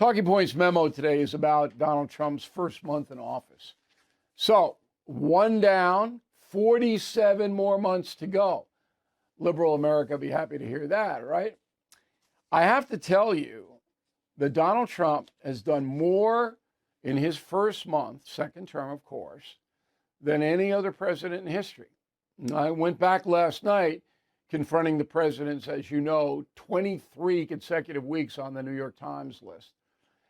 Talking Points memo today is about Donald Trump's first month in office. So, one down, 47 more months to go. Liberal America will be happy to hear that, right? I have to tell you that Donald Trump has done more in his first month, second term, of course, than any other president in history. And I went back last night confronting the president's, as you know, 23 consecutive weeks on the New York Times list.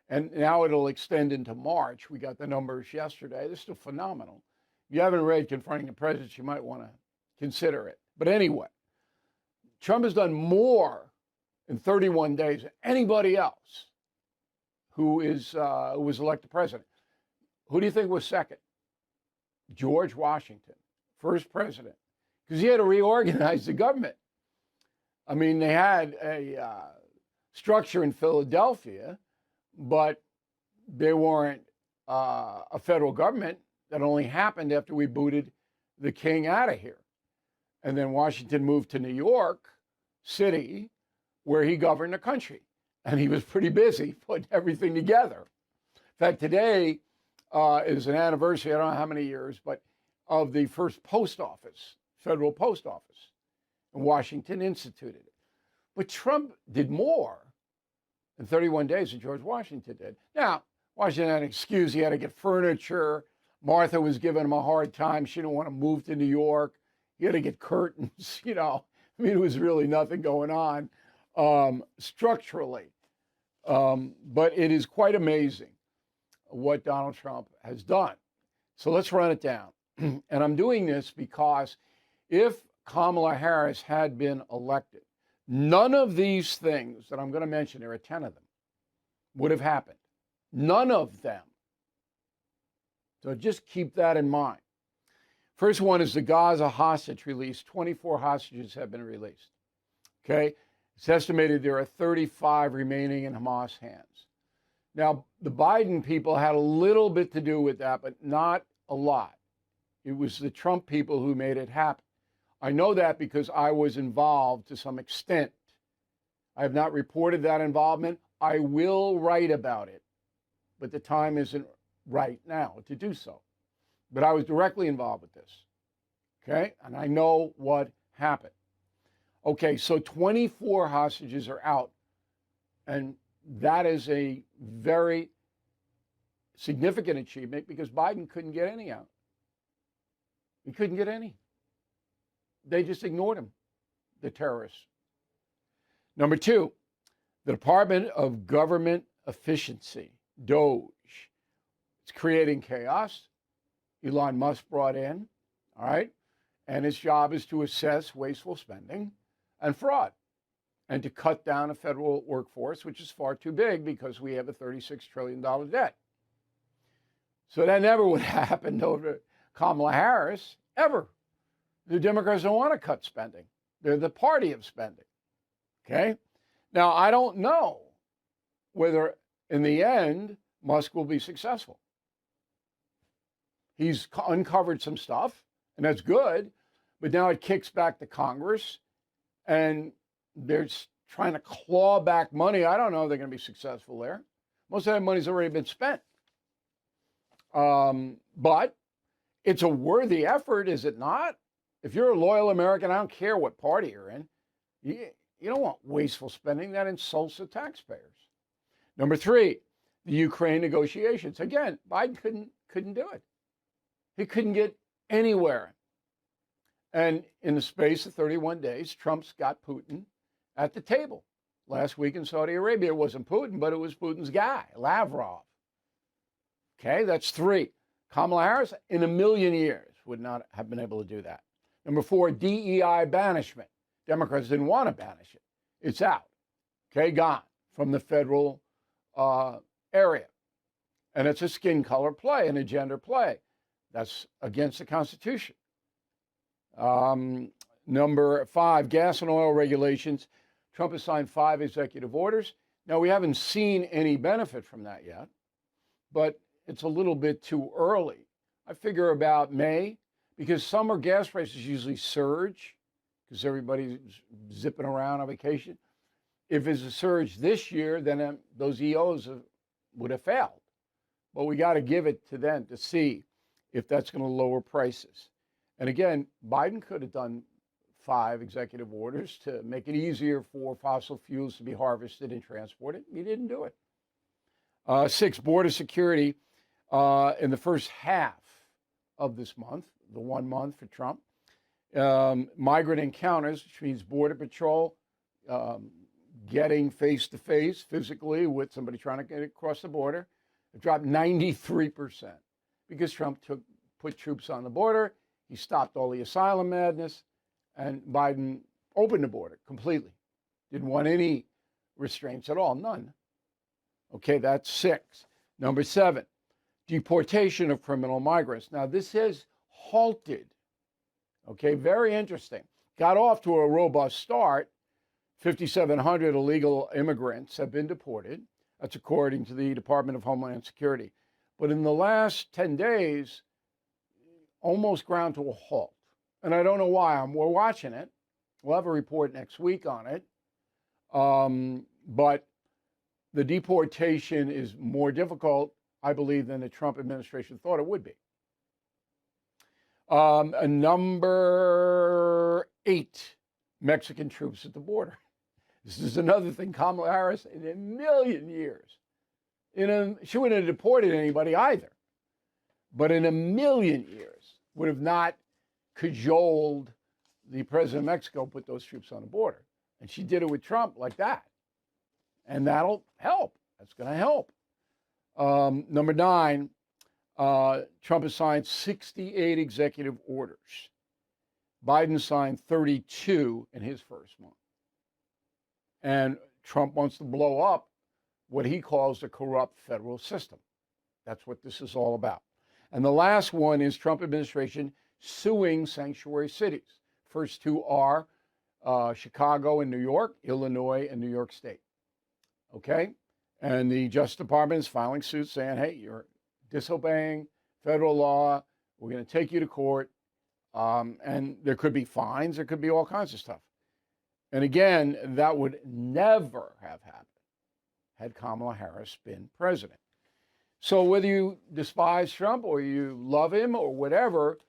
And now it'll extend into March. We got the numbers yesterday. They're still phenomenal. If you haven't read Confronting the President, you might want to consider it. But anyway, Trump has done more in 31 days than anybody else who was elected president. Who do you think was second? George Washington, first president, because he had to reorganize the government. I mean, they had a structure in Philadelphia, but they weren't a federal government. That only happened after we booted the king out of here. And then Washington moved to New York City, where he governed the country. And he was pretty busy putting everything together. In fact, today is an anniversary, I don't know how many years, but of the first post office, federal post office. And Washington instituted it. But Trump did more in 31 days than George Washington did. Now, Washington had an excuse. He had to get furniture. Martha was giving him a hard time. She didn't want to move to New York. He had to get curtains, you know. I mean, it was really nothing going on structurally. But it is quite amazing what Donald Trump has done. So let's run it down. And I'm doing this because if Kamala Harris had been elected, none of these things that I'm going to mention, there are 10 of them, would have happened. None of them. So just keep that in mind. First one is the Gaza hostage release. 24 hostages have been released. Okay? It's estimated there are 35 remaining in Hamas hands. Now, the Biden people had a little bit to do with that, but not a lot. It was the Trump people who made it happen. I know that because I was involved to some extent. I have not reported that involvement. I will write about it, but the time isn't right now to do so. But I was directly involved with this, okay? And I know what happened. Okay, so 24 hostages are out, and that is a very significant achievement because Biden couldn't get any out. He couldn't get any. They just ignored him, the terrorists. Number two, the Department of Government Efficiency, DOGE. It's creating chaos. Elon Musk brought in, all right? And his job is to assess wasteful spending and fraud and to cut down a federal workforce, which is far too big because we have a $36 trillion debt. So that never would have happened over Kamala Harris, ever. The Democrats don't want to cut spending. They're the party of spending, okay? Now, I don't know whether in the end Musk will be successful. He's uncovered some stuff, and that's good, but now it kicks back to Congress, and they're trying to claw back money. I don't know if they're going to be successful there. Most of that money's already been spent. But it's a worthy effort, is it not? If you're a loyal American, I don't care what party you're in, you don't want wasteful spending. That insults the taxpayers. Number three, the Ukraine negotiations. Again, Biden couldn't do it. He couldn't get anywhere. And in the space of 31 days, Trump's got Putin at the table. Last week in Saudi Arabia, it wasn't Putin, but it was Putin's guy, Lavrov. Okay, that's three. Kamala Harris, in a million years, would not have been able to do that. Number four, DEI banishment. Democrats didn't want to banish it. It's out. Okay, gone from the federal area. And it's a skin color play and a gender play. That's against the Constitution. Number five, gas and oil regulations. Trump has signed 5 executive orders. Now, we haven't seen any benefit from that yet, but it's a little bit too early. I figure about May, because summer gas prices usually surge because everybody's zipping around on vacation. If it's a surge this year, then those EOs would have failed. But we got to give it to them to see if that's going to lower prices. And again, Biden could have done 5 executive orders to make it easier for fossil fuels to be harvested and transported. He didn't do it. 6, border security in the first half of this month, the 1 month for Trump. Migrant encounters, which means Border Patrol getting face-to-face physically with somebody trying to get across the border, it dropped 93% because Trump put troops on the border. He stopped all the asylum madness, and Biden opened the border completely. Didn't want any restraints at all, none. Okay, that's 6. Number 7, deportation of criminal migrants. Now, this has halted. Okay, very interesting. Got off to a robust start. 5,700 illegal immigrants have been deported. That's according to the Department of Homeland Security. But in the last 10 days, almost ground to a halt. And I don't know why. We're watching it. We'll have a report next week on it. But the deportation is more difficult, I believe, than the Trump administration thought it would be. Number 8, Mexican troops at the border. This is another thing Kamala Harris, in a million years, she wouldn't have deported anybody either, but in a million years would have not cajoled the president of Mexico put those troops on the border. And she did it with Trump like that. And that'll help. That's going to help. Number 9, Trump has signed 68 executive orders. Biden signed 32 in his first month. And Trump wants to blow up what he calls the corrupt federal system. That's what this is all about. And the last one is Trump administration suing sanctuary cities. First 2 are Chicago and New York, Illinois and New York State. Okay? And the Justice Department is filing suits saying, hey, you're disobeying federal law. We're going to take you to court. And there could be fines. There could be all kinds of stuff. And again, that would never have happened had Kamala Harris been president. So whether you despise Trump or you love him or whatever,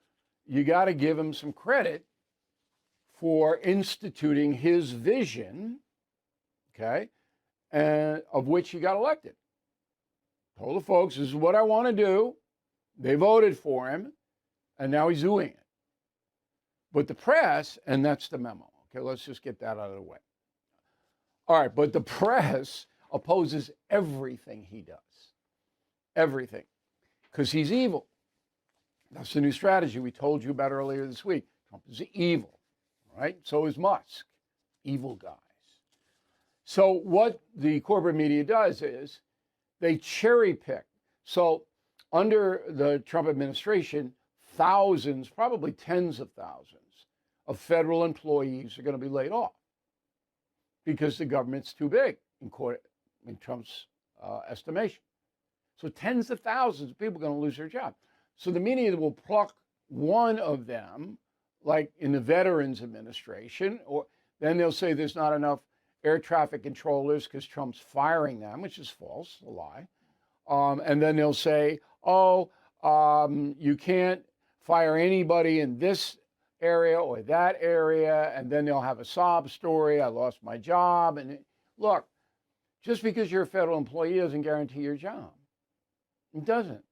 you got to give him some credit for instituting his vision, okay, and of which he got elected. Told the folks, this is what I want to do. They voted for him, and now he's doing it. But the press, and that's the memo. Okay, let's just get that out of the way. All right, but the press opposes everything he does. Everything. Because he's evil. That's the new strategy we told you about earlier this week. Trump is evil, right? So is Musk. Evil guys. So what the corporate media does is they cherry pick. So under the Trump administration, thousands, probably tens of thousands of federal employees are going to be laid off because the government's too big in Trump's estimation. So tens of thousands of people are going to lose their job. So the media will pluck one of them, like in the Veterans Administration, or then they'll say there's not enough air traffic controllers because Trump's firing them, which is false, a lie. And then they'll say, you can't fire anybody in this area or that area, and then they'll have a sob story, I lost my job. And look, just because you're a federal employee doesn't guarantee your job. It doesn't.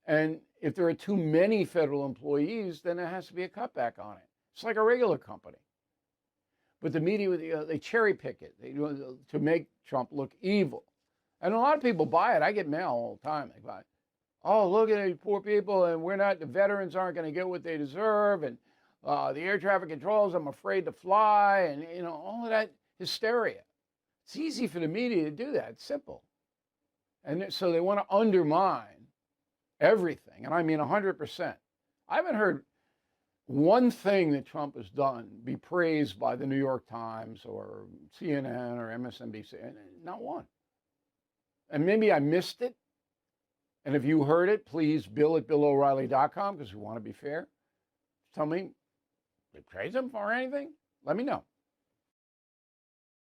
And if there are too many federal employees, then there has to be a cutback on it. It's like a regular company. But the media, they cherry pick it to make Trump look evil. And a lot of people buy it. I get mail all the time. They buy it. Oh, look at these poor people, and the veterans aren't going to get what they deserve, and the air traffic controllers, I'm afraid to fly, and all of that hysteria. It's easy for the media to do that. It's simple. And so they want to undermine everything, and I mean 100%. I haven't heard one thing that Trump has done be praised by the New York Times or CNN or MSNBC, not one. And maybe I missed it. And if you heard it, please bill@BillO'Reilly.com, because we want to be fair. Tell me, did they praise him for anything? Let me know.